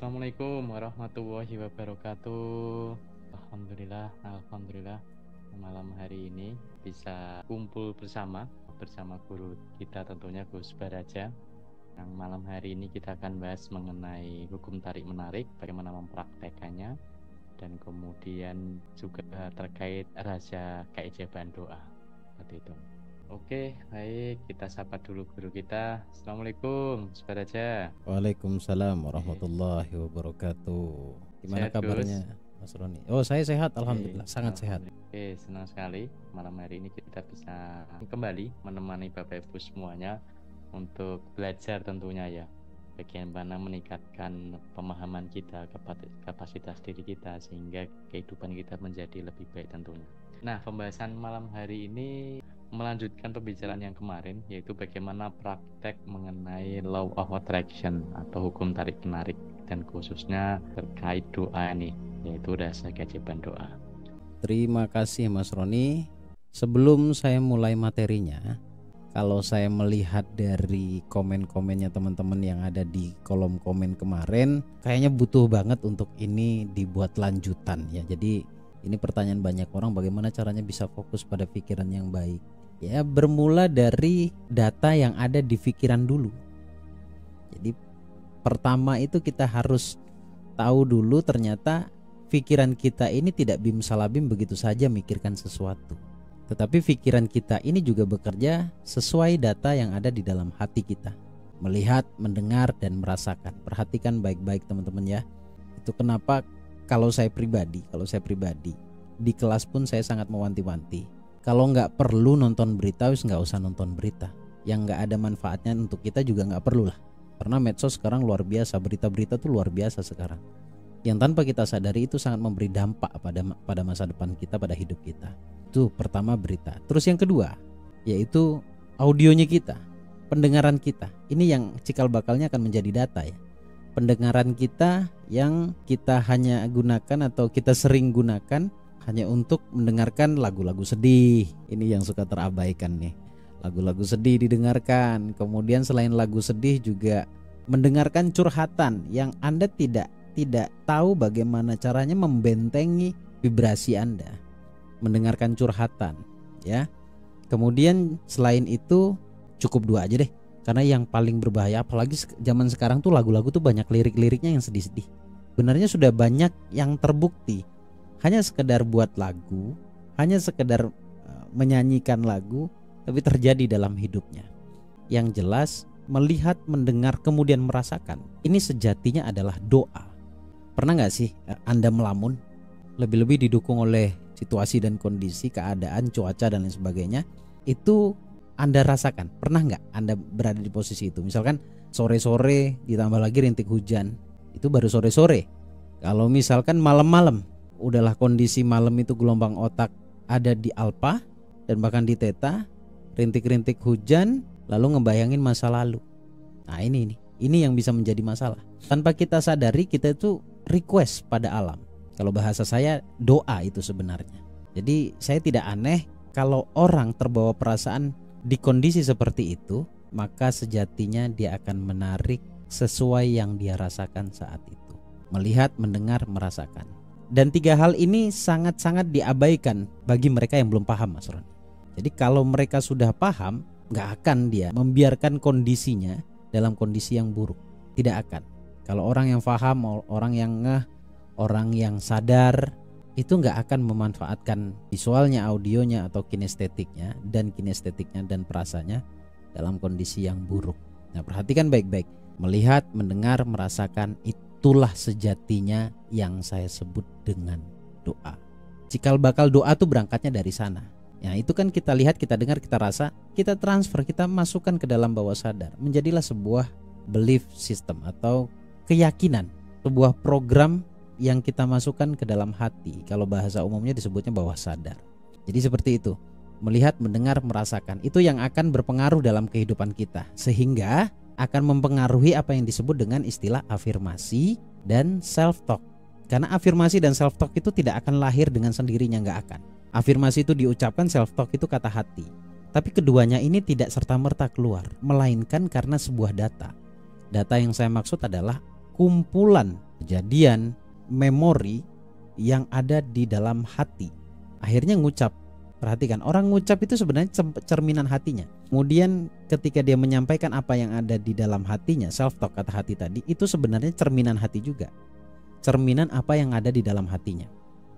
Assalamualaikum warahmatullahi wabarakatuh. Alhamdulillah, malam hari ini bisa kumpul bersama guru kita, tentunya Gus Baraja. Yang malam hari ini kita akan bahas mengenai hukum tarik menarik, bagaimana mempraktekannya, dan kemudian juga terkait rahasia keajaiban doa. Seperti itu. Oke, baik, kita sapa dulu guru kita. Assalamualaikum, Gus Baraja. Waalaikumsalam warahmatullahi wabarakatuh. Gimana Sehat, kabarnya, Gus? Mas Roni? Oh, saya sehat, alhamdulillah, sangat sehat. Oke, senang sekali malam hari ini kita bisa kembali menemani Bapak Ibu semuanya untuk belajar tentunya ya, bagaimana meningkatkan pemahaman kita, kapasitas diri kita, sehingga kehidupan kita menjadi lebih baik tentunya. Nah, pembahasan malam hari ini melanjutkan pembicaraan yang kemarin, yaitu bagaimana praktek mengenai law of attraction atau hukum tarik menarik, dan khususnya terkait doa nih, yaitu rahasia keajaiban doa. Terima kasih Mas Roni. Sebelum saya mulai materinya, kalau saya melihat dari komen-komennya teman-teman yang ada di kolom komen kemarin, kayaknya butuh banget untuk ini dibuat lanjutan ya. Jadi ini pertanyaan banyak orang, bagaimana caranya bisa fokus pada pikiran yang baik. Ya, bermula dari data yang ada di pikiran dulu. Jadi pertama itu kita harus tahu dulu ternyata pikiran kita ini tidak bim salabim begitu saja mikirkan sesuatu. Tetapi pikiran kita ini juga bekerja sesuai data yang ada di dalam hati kita. Melihat, mendengar, dan merasakan. Perhatikan baik-baik teman-teman ya. Itu kenapa kalau saya pribadi di kelas pun saya sangat mewanti-wanti. Kalau nggak perlu nonton berita, nggak usah nonton berita. Yang nggak ada manfaatnya untuk kita juga nggak perlu lah. Karena medsos sekarang luar biasa, berita-berita tuh luar biasa sekarang. Yang tanpa kita sadari itu sangat memberi dampak pada masa depan kita, pada hidup kita. Itu pertama berita. Terus yang kedua, yaitu audionya kita, pendengaran kita. Ini yang cikal bakalnya akan menjadi data ya. Pendengaran kita yang kita hanya gunakan atau kita sering gunakan hanya untuk mendengarkan lagu-lagu sedih. Ini yang suka terabaikan nih. Lagu-lagu sedih didengarkan. Kemudian selain lagu sedih juga mendengarkan curhatan yang Anda tidak tahu bagaimana caranya membentengi vibrasi Anda. Mendengarkan curhatan ya. Kemudian selain itu cukup dua aja deh. Karena yang paling berbahaya apalagi zaman sekarang tuh lagu-lagu tuh banyak lirik-liriknya yang sedih-sedih. Benarnya sudah banyak yang terbukti hanya sekedar buat lagu, hanya sekedar menyanyikan lagu, tapi terjadi dalam hidupnya. Yang jelas melihat, mendengar, kemudian merasakan. Ini sejatinya adalah doa. Pernah gak sih Anda melamun? Lebih-lebih didukung oleh situasi dan kondisi, keadaan, cuaca dan lain sebagainya. Itu Anda rasakan. Pernah gak Anda berada di posisi itu? Misalkan sore-sore ditambah lagi rintik hujan. Itu baru sore-sore. Kalau misalkan malam-malam, udahlah kondisi malam itu gelombang otak ada di alfa dan bahkan di theta, rintik-rintik hujan, lalu ngebayangin masa lalu. Nah ini yang bisa menjadi masalah. Tanpa kita sadari kita itu request pada alam. Kalau bahasa saya doa itu sebenarnya. Jadi saya tidak aneh kalau orang terbawa perasaan di kondisi seperti itu, maka sejatinya dia akan menarik sesuai yang dia rasakan saat itu. Melihat, mendengar, merasakan. Dan tiga hal ini sangat-sangat diabaikan bagi mereka yang belum paham, Mas Ron. Jadi kalau mereka sudah paham, gak akan dia membiarkan kondisinya dalam kondisi yang buruk. Tidak akan. Kalau orang yang paham, orang yang ngeh, orang yang sadar, itu gak akan memanfaatkan visualnya, audionya, atau kinestetiknya dan perasanya dalam kondisi yang buruk. Nah, perhatikan baik-baik. Melihat, mendengar, merasakan, itulah sejatinya yang saya sebut dengan doa. Cikal bakal doa tuh berangkatnya dari sana. Ya, itu kan kita lihat, kita dengar, kita rasa, kita transfer, kita masukkan ke dalam bawah sadar. Menjadilah sebuah belief system atau keyakinan, sebuah program yang kita masukkan ke dalam hati. Kalau bahasa umumnya disebutnya bawah sadar. Jadi seperti itu. Melihat, mendengar, merasakan, itu yang akan berpengaruh dalam kehidupan kita, sehingga akan mempengaruhi apa yang disebut dengan istilah afirmasi dan self talk. Karena afirmasi dan self talk itu tidak akan lahir dengan sendirinya, nggak akan. Afirmasi itu diucapkan, self talk itu kata hati. Tapi keduanya ini tidak serta-merta keluar, melainkan karena sebuah data. Data yang saya maksud adalah kumpulan kejadian, memori yang ada di dalam hati. Akhirnya ngucap. Perhatikan, orang ngucap itu sebenarnya cerminan hatinya. Kemudian ketika dia menyampaikan apa yang ada di dalam hatinya, self talk kata hati tadi, itu sebenarnya cerminan hati juga. Cerminan apa yang ada di dalam hatinya.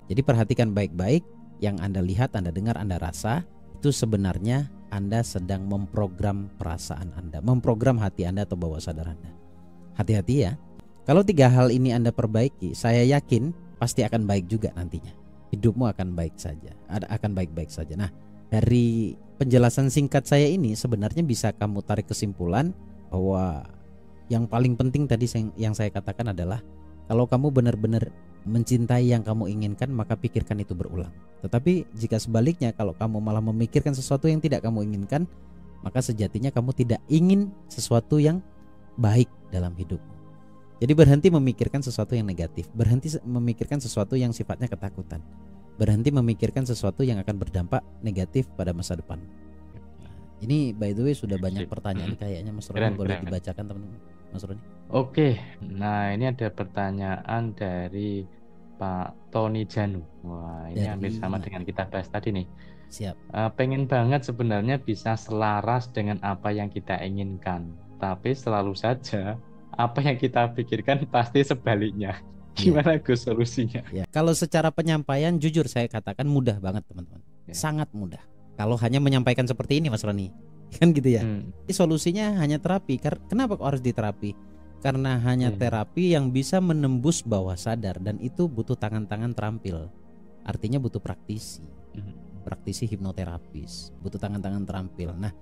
Jadi perhatikan baik-baik, yang Anda lihat, Anda dengar, Anda rasa, itu sebenarnya Anda sedang memprogram perasaan Anda, memprogram hati Anda atau bawah sadar Anda. Hati-hati ya. Kalau 3 hal ini Anda perbaiki, saya yakin pasti akan baik juga nantinya. Hidupmu akan baik saja, akan baik-baik saja. Nah, dari penjelasan singkat saya ini sebenarnya bisa kamu tarik kesimpulan bahwa yang paling penting tadi yang saya katakan adalah kalau kamu benar-benar mencintai yang kamu inginkan, maka pikirkan itu berulang. Tetapi jika sebaliknya, kalau kamu malah memikirkan sesuatu yang tidak kamu inginkan, maka sejatinya kamu tidak ingin sesuatu yang baik dalam hidupmu. Jadi berhenti memikirkan sesuatu yang negatif, berhenti memikirkan sesuatu yang sifatnya ketakutan, berhenti memikirkan sesuatu yang akan berdampak negatif pada masa depan. Ini by the way sudah banyak pertanyaan kayaknya, Mas Roni, boleh dibacakan teman-teman, Mas Roni? Oke, nah ini ada pertanyaan dari Pak Tony Janu. Wah, ini hampir sama dengan kita bahas tadi nih. Siap. Pengen banget sebenarnya bisa selaras dengan apa yang kita inginkan, tapi selalu saja apa yang kita pikirkan pasti sebaliknya. Gimana Gus solusinya? Ya. Kalau secara penyampaian jujur saya katakan mudah banget teman-teman, sangat mudah. Kalau hanya menyampaikan seperti ini Mas Roni, kan gitu ya. Solusinya hanya terapi. Kenapa kok harus diterapi? Karena hanya terapi yang bisa menembus bawah sadar, dan itu butuh tangan-tangan terampil. Artinya butuh praktisi, praktisi hipnoterapis, butuh tangan-tangan terampil. Nah,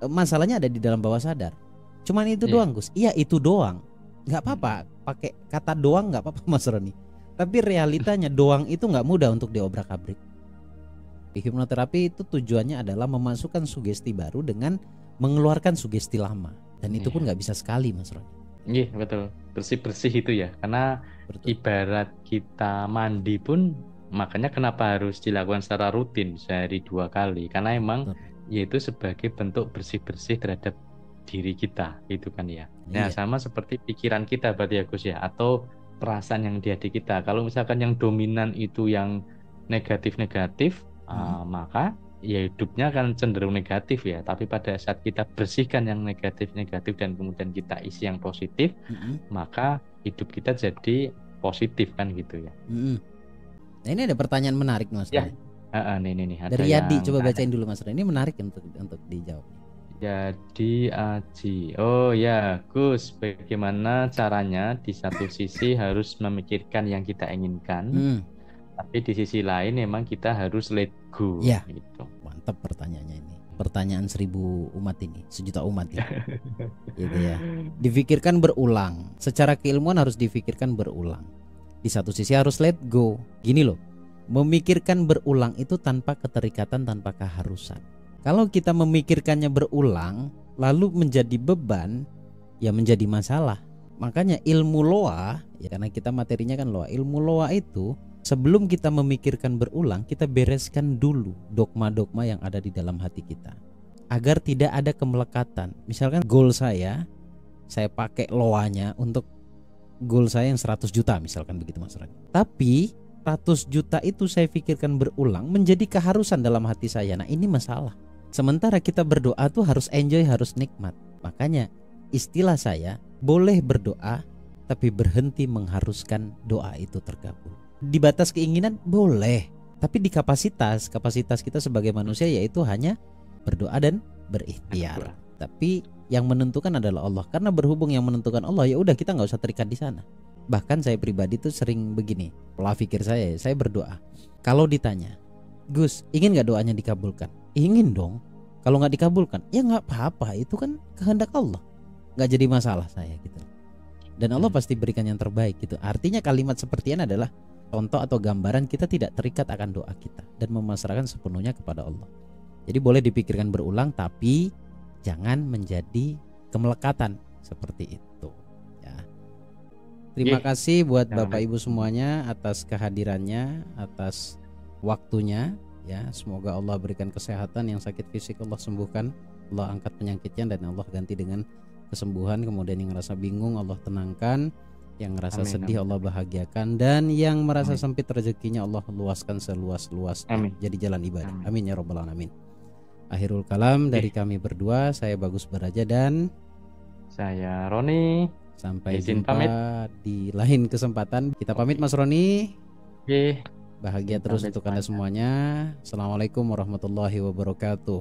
masalahnya ada di dalam bawah sadar. Cuman itu doang Gus. Iya itu doang. Nggak apa-apa. Pakai kata doang nggak apa-apa Mas Roni. Tapi realitanya doang itu nggak mudah untuk diobrak-abrik. Di hipnoterapi itu tujuannya adalah memasukkan sugesti baru dengan mengeluarkan sugesti lama. Dan itu pun nggak bisa sekali Mas Roni. Iya betul. Bersih-bersih itu ya. Karena ibarat kita mandi pun, makanya kenapa harus dilakukan secara rutin sehari 2 kali. Karena emang yaitu sebagai bentuk bersih-bersih terhadap diri kita, itu kan ya. Nah sama seperti pikiran kita berarti ya Gus ya, atau perasaan yang di hati kita. Kalau misalkan yang dominan itu yang negatif-negatif, maka ya hidupnya akan cenderung negatif ya. Tapi pada saat kita bersihkan yang negatif-negatif dan kemudian kita isi yang positif, maka hidup kita jadi positif kan gitu ya. Nah ini ada pertanyaan menarik Mas ya. Nih dari Yadi, coba bacain dulu Mas. Ini menarik untuk dijawab. Jadi Aji, oh ya Gus, bagaimana caranya di satu sisi harus memikirkan yang kita inginkan, tapi di sisi lain memang kita harus let go. Ya, gitu. Mantap pertanyaannya ini. Pertanyaan 1000 umat ini, 1 juta umat ini. Gitu ya. Difikirkan berulang. Secara keilmuan harus difikirkan berulang. Di satu sisi harus let go. Gini loh, memikirkan berulang itu tanpa keterikatan, tanpa keharusan. Kalau kita memikirkannya berulang lalu menjadi beban, ya menjadi masalah. Makanya ilmu loa, ya karena kita materinya kan loa, ilmu loa itu sebelum kita memikirkan berulang, kita bereskan dulu dogma-dogma yang ada di dalam hati kita, agar tidak ada kemelekatan. Misalkan goal saya pakai loanya untuk goal saya yang 100 juta misalkan begitu Mas Rani. Tapi 100 juta itu saya pikirkan berulang menjadi keharusan dalam hati saya. Nah ini masalah. Sementara kita berdoa tuh harus enjoy, harus nikmat. Makanya istilah saya, boleh berdoa tapi berhenti mengharuskan doa itu terkabul. Di batas keinginan boleh, tapi di kapasitas kita sebagai manusia yaitu hanya berdoa dan berikhtiar. Tapi yang menentukan adalah Allah. Karena berhubung yang menentukan Allah, ya udah kita nggak usah terikat di sana. Bahkan saya pribadi tuh sering begini, pola pikir saya berdoa. Kalau ditanya, Gus, ingin nggak doanya dikabulkan? Ingin dong. Kalau nggak dikabulkan, ya nggak apa-apa. Itu kan kehendak Allah. Nggak jadi masalah saya gitu. Dan Allah pasti berikan yang terbaik gitu. Artinya kalimat seperti ini adalah contoh atau gambaran kita tidak terikat akan doa kita dan memasrahkan sepenuhnya kepada Allah. Jadi boleh dipikirkan berulang, tapi jangan menjadi kemelekatan seperti itu. Ya. Terima kasih buat Bapak Ibu semuanya atas kehadirannya, atas waktunya. Ya, semoga Allah berikan kesehatan, yang sakit fisik Allah sembuhkan, Allah angkat penyakitnya dan Allah ganti dengan kesembuhan. Kemudian yang rasa bingung Allah tenangkan, yang ngerasa Amin, sedih amin, Allah bahagiakan, dan yang merasa amin, sempit rezekinya Allah luaskan seluas-luasnya amin, jadi jalan ibadah. amin. Amin ya robbal alamin. Akhirul kalam dari Oke, kami berdua, saya Bagus Baraja dan saya Roni, sampai izin jumpa pamit. di lain kesempatan. Kita pamit Oke, Mas Roni. oke, Bahagia izin terus pamit untuk Anda semuanya. semuanya. Assalamualaikum warahmatullahi wabarakatuh.